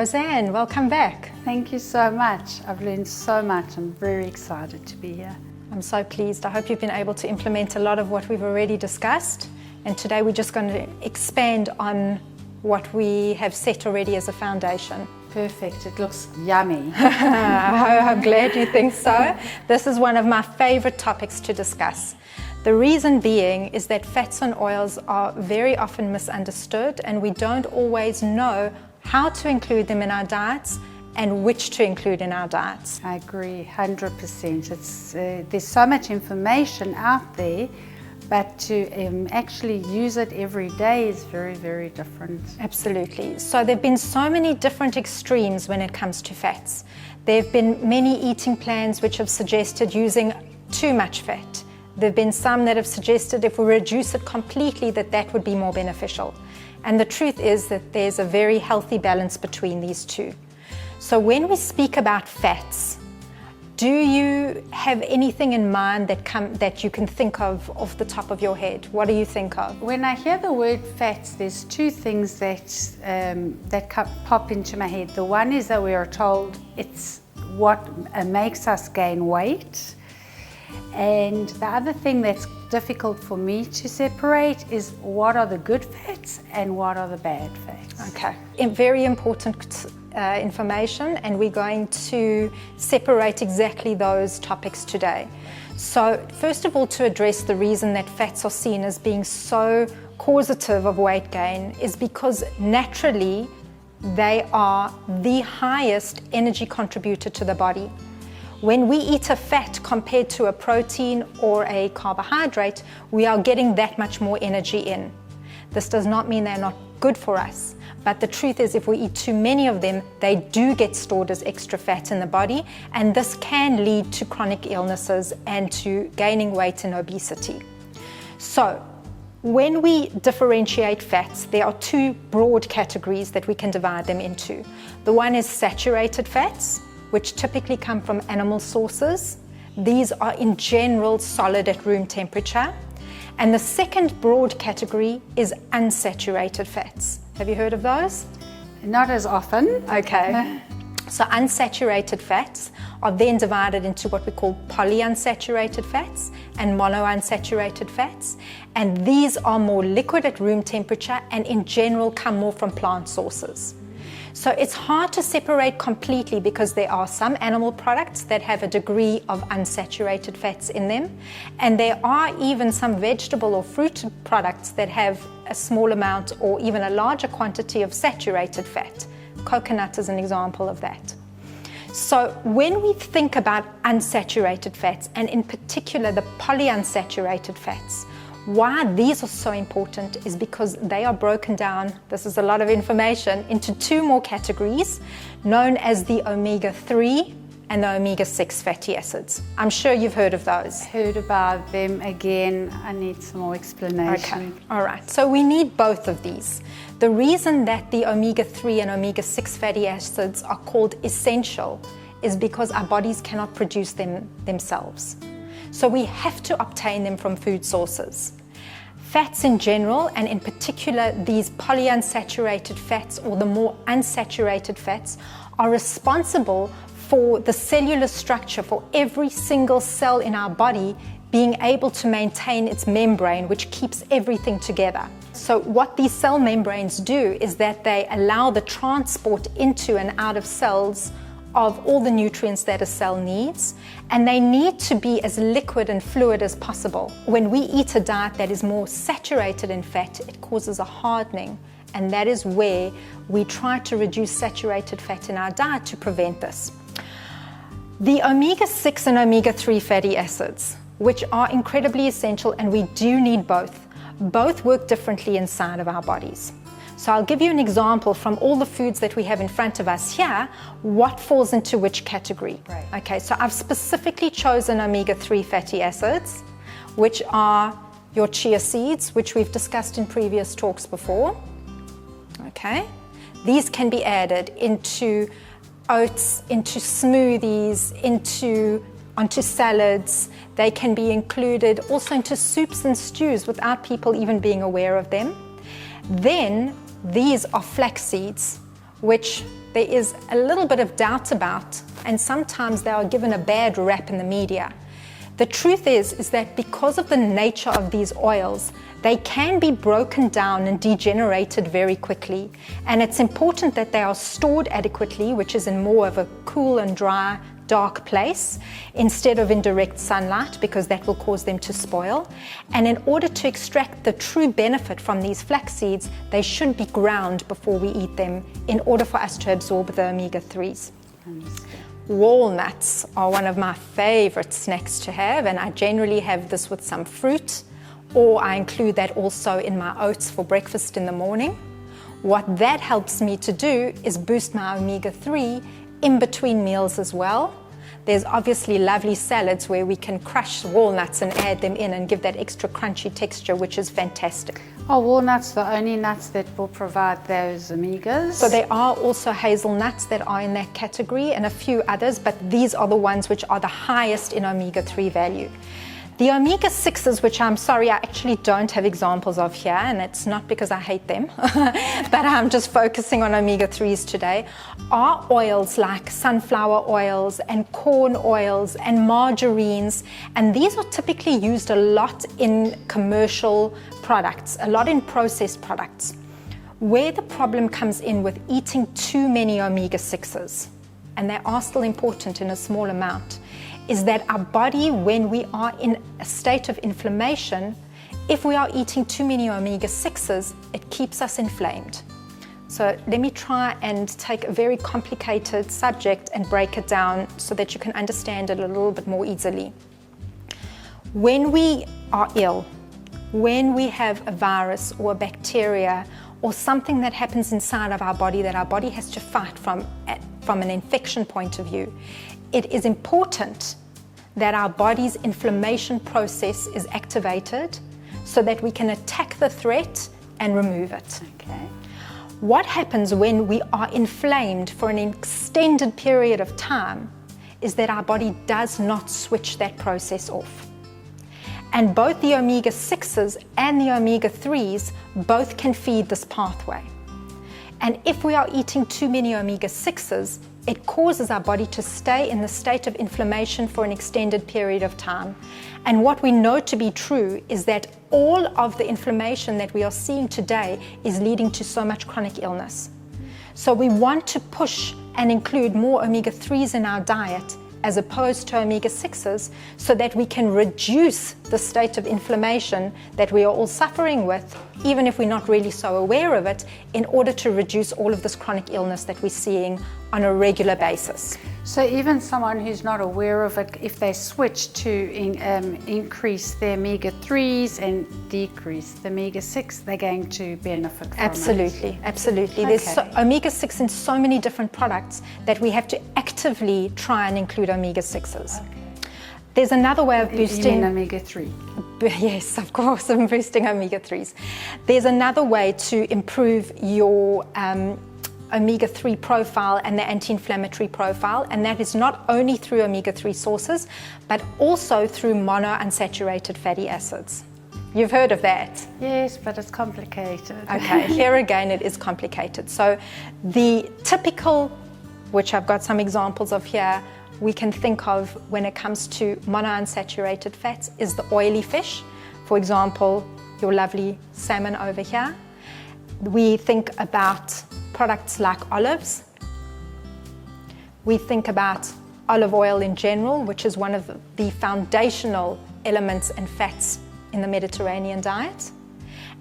Roseanne, welcome back. Thank you so much. I've learned so much. I'm very excited to be here. I'm so pleased. I hope you've been able to implement a lot of what we've already discussed. And today we're just going to expand on what we have set already as a foundation. Perfect. It looks yummy. I'm glad you think so. This is one of my favorite topics to discuss. The reason being is that fats and oils are very often misunderstood, and we don't always know how to include them in our diets and which to include in our diets. I agree 100%. There's so much information out there, but to actually use it every day is very, very different. Absolutely. So there have been so many different extremes when it comes to fats. There have been many eating plans which have suggested using too much fat. There have been some that have suggested if we reduce it completely that would be more beneficial. And the truth is that there's a very healthy balance between these two. So when we speak about fats, do you have anything in mind that you can think of off the top of your head? What do you think of? When I hear the word fats, there's two things that pop into my head. The one is that we are told it's what makes us gain weight. And the other thing that's difficult for me to separate is what are the good fats and what are the bad fats. Okay, very important information, and we're going to separate exactly those topics today. So first of all, to address the reason that fats are seen as being so causative of weight gain is because naturally they are the highest energy contributor to the body. When we eat a fat compared to a protein or a carbohydrate, we are getting that much more energy in. This does not mean they're not good for us, but the truth is if we eat too many of them, they do get stored as extra fat in the body, and this can lead to chronic illnesses and to gaining weight and obesity. So when we differentiate fats, there are two broad categories that we can divide them into. The one is saturated fats, which typically come from animal sources. These are in general solid at room temperature. And the second broad category is unsaturated fats. Have you heard of those? Not as often. Okay. So unsaturated fats are then divided into what we call polyunsaturated fats and monounsaturated fats. And these are more liquid at room temperature and in general come more from plant sources. So it's hard to separate completely because there are some animal products that have a degree of unsaturated fats in them, and there are even some vegetable or fruit products that have a small amount or even a larger quantity of saturated fat. Coconut is an example of that. So when we think about unsaturated fats, and in particular the polyunsaturated fats, why these are so important is because they are broken down, this is a lot of information, into two more categories known as the omega-3 and the omega-6 fatty acids. I'm sure you've heard of those. Heard about them. Again, I need some more explanation. Okay, all right. So we need both of these. The reason that the omega-3 and omega-6 fatty acids are called essential is because our bodies cannot produce them themselves. So we have to obtain them from food sources. Fats in general, and in particular these polyunsaturated fats or the more unsaturated fats, are responsible for the cellular structure for every single cell in our body being able to maintain its membrane, which keeps everything together. So what these cell membranes do is that they allow the transport into and out of cells of all the nutrients that a cell needs, and they need to be as liquid and fluid as possible. When we eat a diet that is more saturated in fat, it causes a hardening, and that is where we try to reduce saturated fat in our diet to prevent this. The omega-6 and omega-3 fatty acids, which are incredibly essential, and we do need both work differently inside of our bodies. So I'll give you an example from all the foods that we have in front of us here, what falls into which category. Right. Okay, so I've specifically chosen omega-3 fatty acids, which are your chia seeds, which we've discussed in previous talks before. Okay, these can be added into oats, into smoothies, onto salads. They can be included also into soups and stews without people even being aware of them. Then these are flax seeds, which there is a little bit of doubt about, and sometimes they are given a bad rap in the media. The truth is that because of the nature of these oils, they can be broken down and degenerated very quickly. And it's important that they are stored adequately, which is in more of a cool and dry, dark place, instead of in direct sunlight, because that will cause them to spoil. And in order to extract the true benefit from these flax seeds, they should be ground before we eat them in order for us to absorb the omega-3s. Walnuts are one of my favorite snacks to have, and I generally have this with some fruit, or I include that also in my oats for breakfast in the morning. What that helps me to do is boost my omega-3 in between meals as well. There's obviously lovely salads where we can crush walnuts and add them in and give that extra crunchy texture, which is fantastic. Are walnuts the only nuts that will provide those omegas? So there are also hazelnuts that are in that category and a few others, but these are the ones which are the highest in omega-3 value. The omega-6s, which I'm sorry, I actually don't have examples of here, and it's not because I hate them, but I'm just focusing on omega-3s today, are oils like sunflower oils and corn oils and margarines, and these are typically used a lot in commercial products, a lot in processed products. Where the problem comes in with eating too many omega-6s, and they are still important in a small amount, is that our body, when we are in a state of inflammation, if we are eating too many omega-6s, it keeps us inflamed. So let me try and take a very complicated subject and break it down so that you can understand it a little bit more easily. When we are ill, when we have a virus or a bacteria or something that happens inside of our body that our body has to fight from an infection point of view, it is important that our body's inflammation process is activated so that we can attack the threat and remove it. Okay. What happens when we are inflamed for an extended period of time is that our body does not switch that process off. And both the omega-6s and the omega-3s both can feed this pathway. And if we are eating too many omega-6s, it causes our body to stay in the state of inflammation for an extended period of time. And what we know to be true is that all of the inflammation that we are seeing today is leading to so much chronic illness. So we want to push and include more omega-3s in our diet as opposed to omega-6s, so that we can reduce the state of inflammation that we are all suffering with, even if we're not really so aware of it, in order to reduce all of this chronic illness that we're seeing on a regular basis. So even someone who's not aware of it, if they switch to increase their omega-3s and decrease the omega-6, they're going to benefit from Absolutely, absolutely. Okay. There's omega-6 in so many different products that we have to actively try and include omega-6s. Okay. There's another way of boosting... You mean omega-3? Yes, of course, I'm boosting omega-3s. There's another way to improve your omega-3 profile and the anti-inflammatory profile, and that is not only through omega-3 sources, but also through monounsaturated fatty acids. You've heard of that? Yes, but it's complicated. Okay, here again it is complicated. So the typical, which I've got some examples of here, we can think of when it comes to monounsaturated fats is the oily fish. For example, your lovely salmon over here. We think about products like olives. We think about olive oil in general, which is one of the foundational elements and fats in the Mediterranean diet.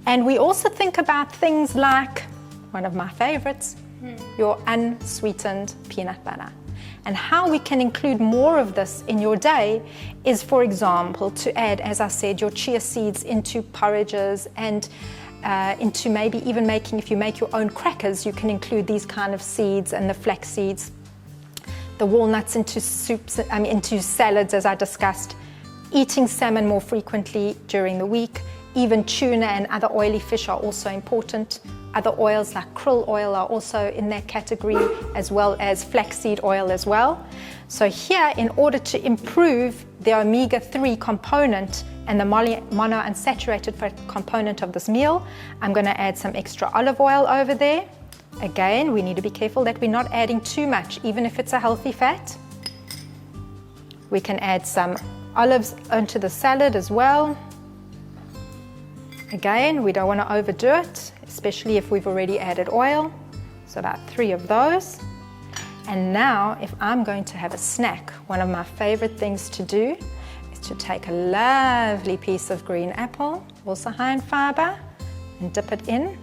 And we also think about things like, one of my favorites, your unsweetened peanut butter. And how we can include more of this in your day is, for example, to add, as I said, your chia seeds into porridges and into maybe even making, if you make your own crackers, you can include these kind of seeds and the flax seeds, the walnuts into soups, into salads, as I discussed, eating salmon more frequently during the week. Even tuna and other oily fish are also important. Other oils like krill oil are also in that category, as well as flaxseed oil as well. So here, in order to improve the omega-3 component and the monounsaturated fat component of this meal, I'm going to add some extra olive oil over there. Again, we need to be careful that we're not adding too much, even if it's a healthy fat. We can add some olives onto the salad as well. Again, we don't want to overdo it, especially if we've already added oil. So about 3 of those. And now, if I'm going to have a snack, one of my favorite things to do is to take a lovely piece of green apple, also high in fiber, and dip it in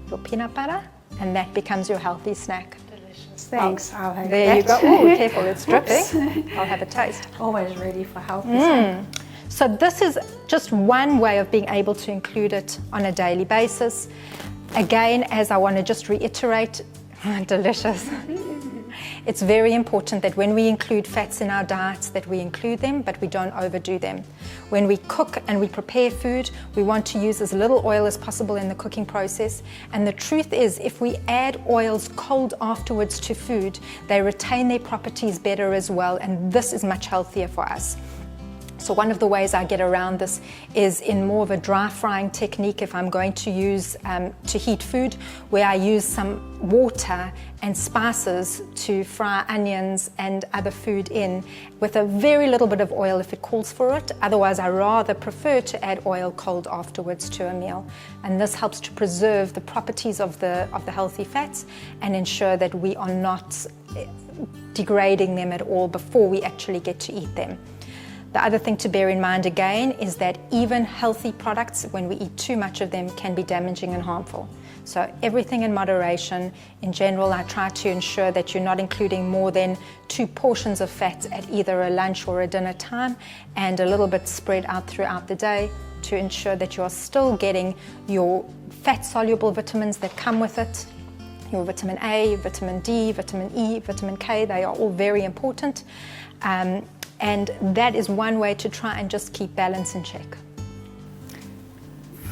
your peanut butter, and that becomes your healthy snack. Delicious. Thanks. I'll have there that. You go. Oh, careful, it's dripping. I'll have a taste. Always ready for healthy. So this is just one way of being able to include it on a daily basis. Again, as I want to just reiterate, delicious. It's very important that when we include fats in our diets, that we include them, but we don't overdo them. When we cook and we prepare food, we want to use as little oil as possible in the cooking process. And the truth is, if we add oils cold afterwards to food, they retain their properties better as well, and this is much healthier for us. So one of the ways I get around this is in more of a dry frying technique if I'm going to use to heat food, where I use some water and spices to fry onions and other food in with a very little bit of oil if it calls for it. Otherwise, I rather prefer to add oil cold afterwards to a meal. And this helps to preserve the properties of the healthy fats and ensure that we are not degrading them at all before we actually get to eat them. The other thing to bear in mind again is that even healthy products, when we eat too much of them, can be damaging and harmful. So everything in moderation. In general, I try to ensure that you're not including more than 2 portions of fat at either a lunch or a dinner time, and a little bit spread out throughout the day to ensure that you are still getting your fat-soluble vitamins that come with it. Your vitamin A, vitamin D, vitamin E, vitamin K, they are all very important. And that is one way to try and just keep balance in check.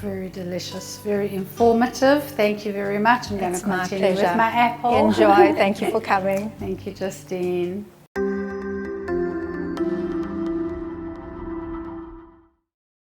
Very delicious, very informative. Thank you very much. I'm going to continue with my apple. Enjoy. Thank you for coming. Thank you, Justine.